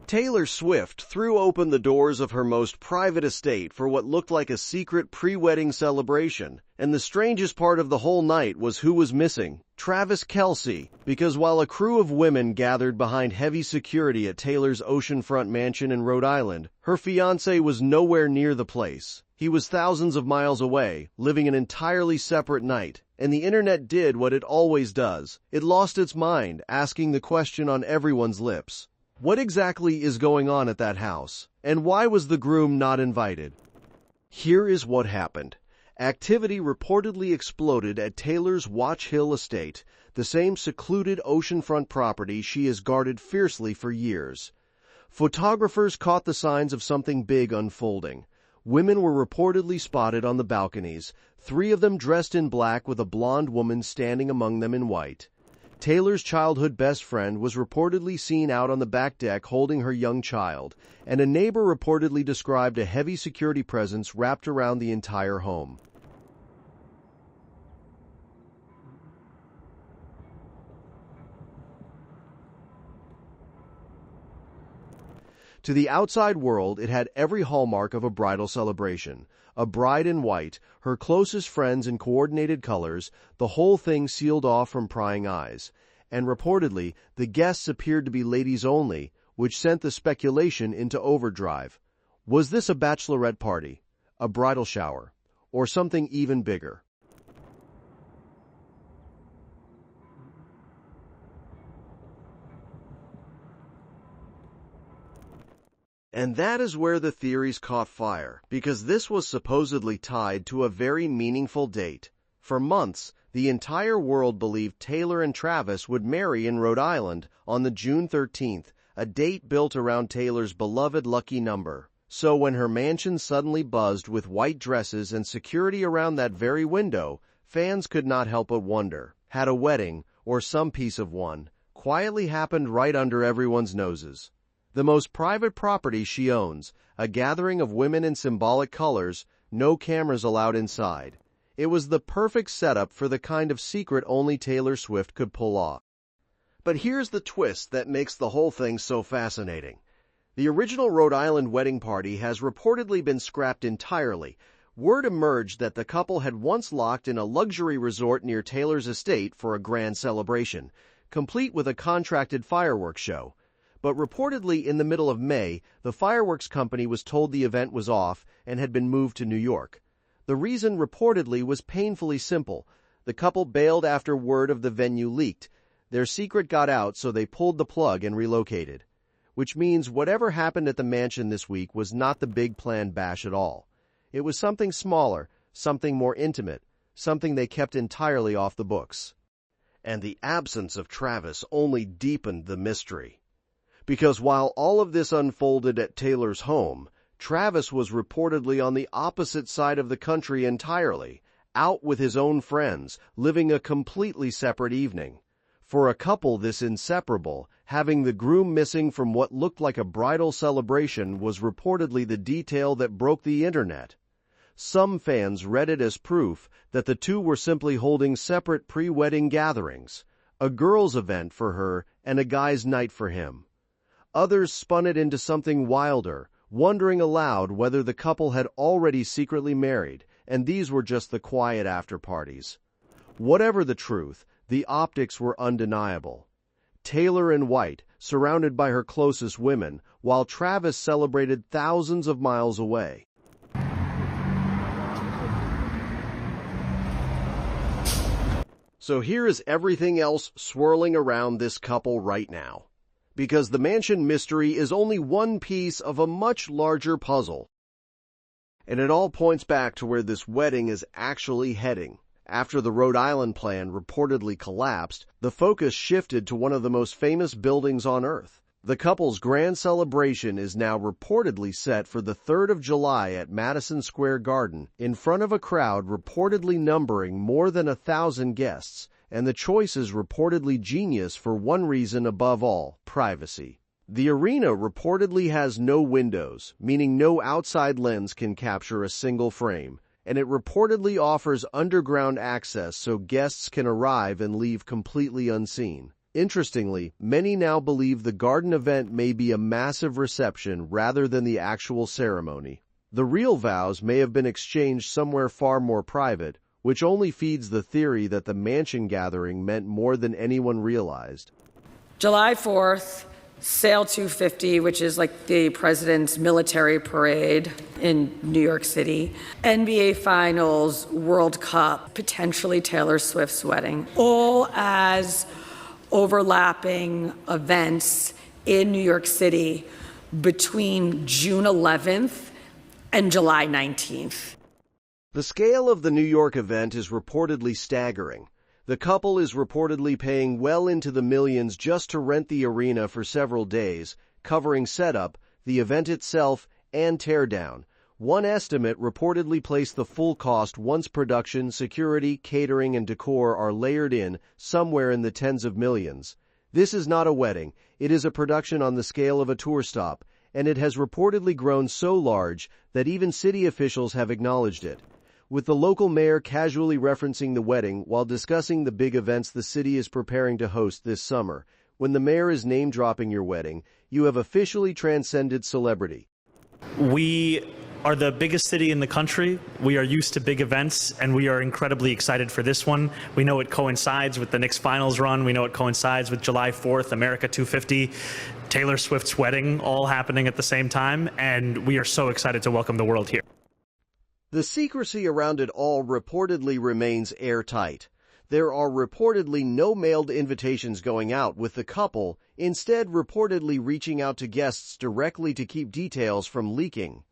Taylor Swift threw open the doors of her most private estate for what looked like a secret pre-wedding celebration, and the strangest part of the whole night was who was missing: Travis Kelce, because while a crew of women gathered behind heavy security at Taylor's oceanfront mansion in Rhode Island, her fiancé was nowhere near the place. He was thousands of miles away, living an entirely separate night, and the internet did what it always does. It lost its mind, asking the question on everyone's lips: what exactly is going on at that house, and why was the groom not invited? Here is what happened. Activity reportedly exploded at Taylor's Watch Hill estate, the same secluded oceanfront property she has guarded fiercely for years. Photographers caught the signs of something big unfolding. Women were reportedly spotted on the balconies, 3 of them dressed in black with a blonde woman standing among them in white. Taylor's childhood best friend was reportedly seen out on the back deck holding her young child, and a neighbor reportedly described a heavy security presence wrapped around the entire home. To the outside world, it had every hallmark of a bridal celebration. A bride in white, her closest friends in coordinated colors, the whole thing sealed off from prying eyes. And reportedly, the guests appeared to be ladies only, which sent the speculation into overdrive. Was this a bachelorette party, a bridal shower, or something even bigger? And that is where the theories caught fire, because this was supposedly tied to a very meaningful date. For months, the entire world believed Taylor and Travis would marry in Rhode Island on the June 13th, a date built around Taylor's beloved lucky number. So when her mansion suddenly buzzed with white dresses and security around that very window, fans could not help but wonder, had a wedding, or some piece of one, quietly happened right under everyone's noses? The most private property she owns, a gathering of women in symbolic colors, no cameras allowed inside. It was the perfect setup for the kind of secret only Taylor Swift could pull off. But here's the twist that makes the whole thing so fascinating. The original Rhode Island wedding party has reportedly been scrapped entirely. Word emerged that the couple had once locked in a luxury resort near Taylor's estate for a grand celebration, complete with a contracted fireworks show. But reportedly in the middle of May, the fireworks company was told the event was off and had been moved to New York. The reason reportedly was painfully simple. The couple bailed after word of the venue leaked. Their secret got out, so they pulled the plug and relocated. Which means whatever happened at the mansion this week was not the big planned bash at all. It was something smaller, something more intimate, something they kept entirely off the books. And the absence of Travis only deepened the mystery. Because while all of this unfolded at Taylor's home, Travis was reportedly on the opposite side of the country entirely, out with his own friends, living a completely separate evening. For a couple this inseparable, having the groom missing from what looked like a bridal celebration was reportedly the detail that broke the internet. Some fans read it as proof that the two were simply holding separate pre-wedding gatherings, a girl's event for her and a guy's night for him. Others spun it into something wilder, wondering aloud whether the couple had already secretly married, and these were just the quiet after-parties. Whatever the truth, the optics were undeniable. Taylor in white, surrounded by her closest women, while Travis celebrated thousands of miles away. So here is everything else swirling around this couple right now. Because the mansion mystery is only one piece of a much larger puzzle. And it all points back to where this wedding is actually heading. After the Rhode Island plan reportedly collapsed, the focus shifted to one of the most famous buildings on Earth. The couple's grand celebration is now reportedly set for the 3rd of July at Madison Square Garden, in front of a crowd reportedly numbering more than 1,000 guests. And the choice is reportedly genius for one reason above all: privacy. The arena reportedly has no windows, meaning no outside lens can capture a single frame, and it reportedly offers underground access so guests can arrive and leave completely unseen. Interestingly, many now believe the garden event may be a massive reception rather than the actual ceremony. The real vows may have been exchanged somewhere far more private, which only feeds the theory that the mansion gathering meant more than anyone realized. July 4th, Sail 250, which is like the president's military parade in New York City. NBA Finals, World Cup, potentially Taylor Swift's wedding, all as overlapping events in New York City between June 11th and July 19th. The scale of the New York event is reportedly staggering. The couple is reportedly paying well into the millions just to rent the arena for several days, covering setup, the event itself, and teardown. One estimate reportedly placed the full cost once production, security, catering, and decor are layered in, somewhere in the tens of millions. This is not a wedding, it is a production on the scale of a tour stop, and it has reportedly grown so large that even city officials have acknowledged it. With the local mayor casually referencing the wedding while discussing the big events the city is preparing to host this summer. When the mayor is name-dropping your wedding, you have officially transcended celebrity. We are the biggest city in the country. We are used to big events, and we are incredibly excited for this one. We know it coincides with the Knicks finals run. We know it coincides with July 4th, America 250, Taylor Swift's wedding, all happening at the same time, and we are so excited to welcome the world here. The secrecy around it all reportedly remains airtight. There are reportedly no mailed invitations going out with the couple, instead reportedly reaching out to guests directly to keep details from leaking.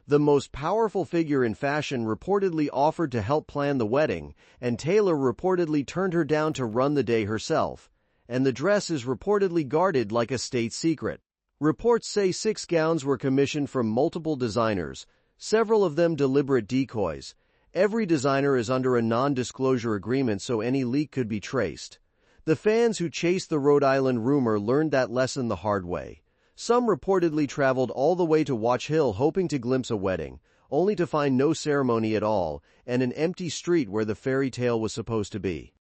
The most powerful figure in fashion reportedly offered to help plan the wedding, and Taylor reportedly turned her down to run the day herself. And the dress is reportedly guarded like a state secret. Reports say 6 gowns were commissioned from multiple designers, several of them deliberate decoys. Every designer is under a non-disclosure agreement so any leak could be traced. The fans who chased the Rhode Island rumor learned that lesson the hard way. Some reportedly traveled all the way to Watch Hill hoping to glimpse a wedding, only to find no ceremony at all and an empty street where the fairy tale was supposed to be.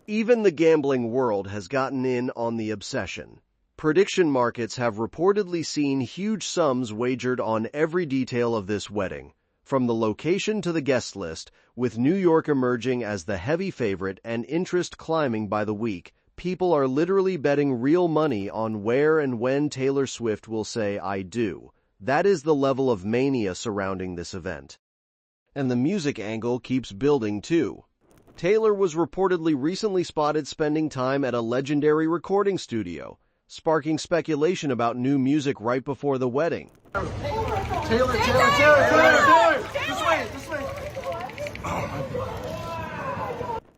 Even the gambling world has gotten in on the obsession. Prediction markets have reportedly seen huge sums wagered on every detail of this wedding, from the location to the guest list, with New York emerging as the heavy favorite and interest climbing by the week. People are literally betting real money on where and when Taylor Swift will say, "I do." That is the level of mania surrounding this event. And the music angle keeps building too. Taylor was reportedly recently spotted spending time at a legendary recording studio, sparking speculation about new music right before the wedding. Taylor! This way!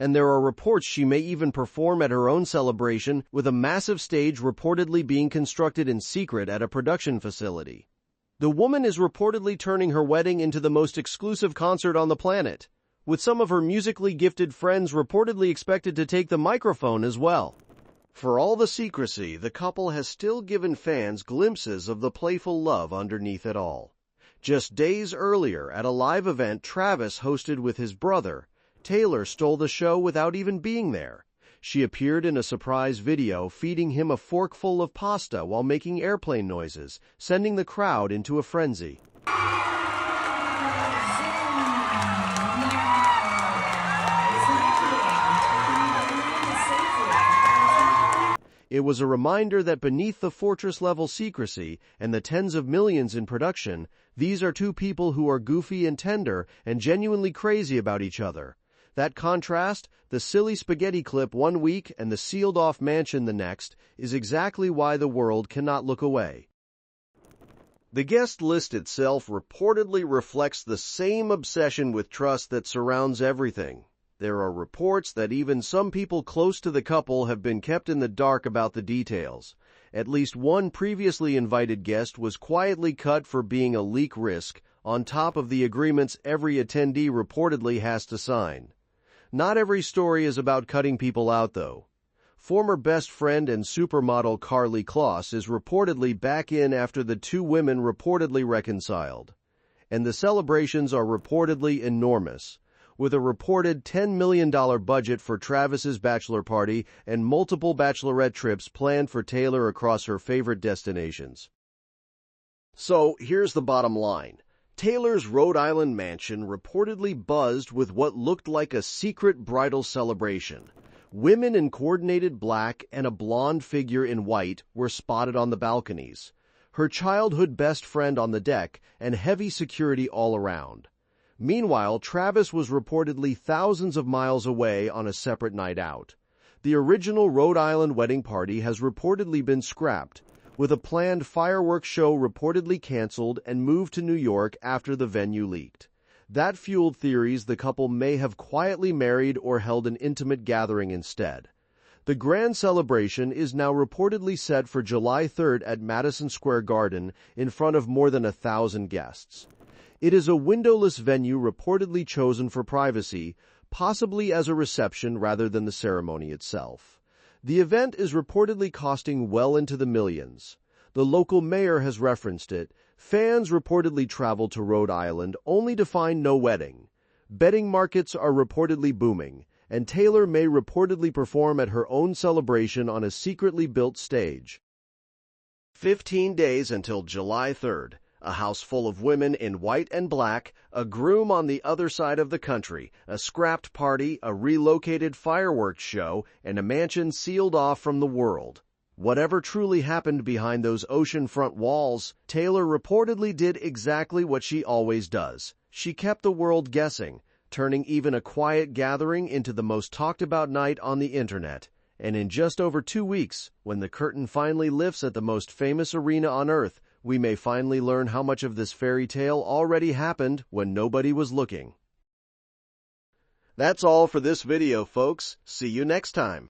And there are reports she may even perform at her own celebration, with a massive stage reportedly being constructed in secret at a production facility. The woman is reportedly turning her wedding into the most exclusive concert on the planet, with some of her musically gifted friends reportedly expected to take the microphone as well. For all the secrecy, the couple has still given fans glimpses of the playful love underneath it all. Just days earlier, at a live event Travis hosted with his brother, Taylor stole the show without even being there. She appeared in a surprise video feeding him a forkful of pasta while making airplane noises, sending the crowd into a frenzy. It was a reminder that beneath the fortress-level secrecy and the tens of millions in production, these are two people who are goofy and tender and genuinely crazy about each other. That contrast, the silly spaghetti clip one week and the sealed-off mansion the next, is exactly why the world cannot look away. The guest list itself reportedly reflects the same obsession with trust that surrounds everything. There are reports that even some people close to the couple have been kept in the dark about the details. At least one previously invited guest was quietly cut for being a leak risk, on top of the agreements every attendee reportedly has to sign. Not every story is about cutting people out, though. Former best friend and supermodel Karlie Kloss is reportedly back in after the two women reportedly reconciled. And the celebrations are reportedly enormous. with a reported $10 million budget for Travis's bachelor party and multiple bachelorette trips planned for Taylor across her favorite destinations. So, here's the bottom line. Taylor's Rhode Island mansion reportedly buzzed with what looked like a secret bridal celebration. Women in coordinated black and a blonde figure in white were spotted on the balconies, her childhood best friend on the deck, and heavy security all around. Meanwhile, Travis was reportedly thousands of miles away on a separate night out. The original Rhode Island wedding party has reportedly been scrapped, with a planned fireworks show reportedly canceled and moved to New York after the venue leaked. That fueled theories the couple may have quietly married or held an intimate gathering instead. The grand celebration is now reportedly set for July 3rd at Madison Square Garden in front of more than 1,000 guests. It is a windowless venue reportedly chosen for privacy, possibly as a reception rather than the ceremony itself. The event is reportedly costing well into the millions. The local mayor has referenced it. Fans reportedly travel to Rhode Island only to find no wedding. Betting markets are reportedly booming, and Taylor may reportedly perform at her own celebration on a secretly built stage. 15 days until July 3rd. A house full of women in white and black, a groom on the other side of the country, a scrapped party, a relocated fireworks show, and a mansion sealed off from the world. Whatever truly happened behind those oceanfront walls, Taylor reportedly did exactly what she always does. She kept the world guessing, turning even a quiet gathering into the most talked-about night on the internet. And in just over 2 weeks, when the curtain finally lifts at the most famous arena on Earth, we may finally learn how much of this fairy tale already happened when nobody was looking. That's all for this video, folks. See you next time.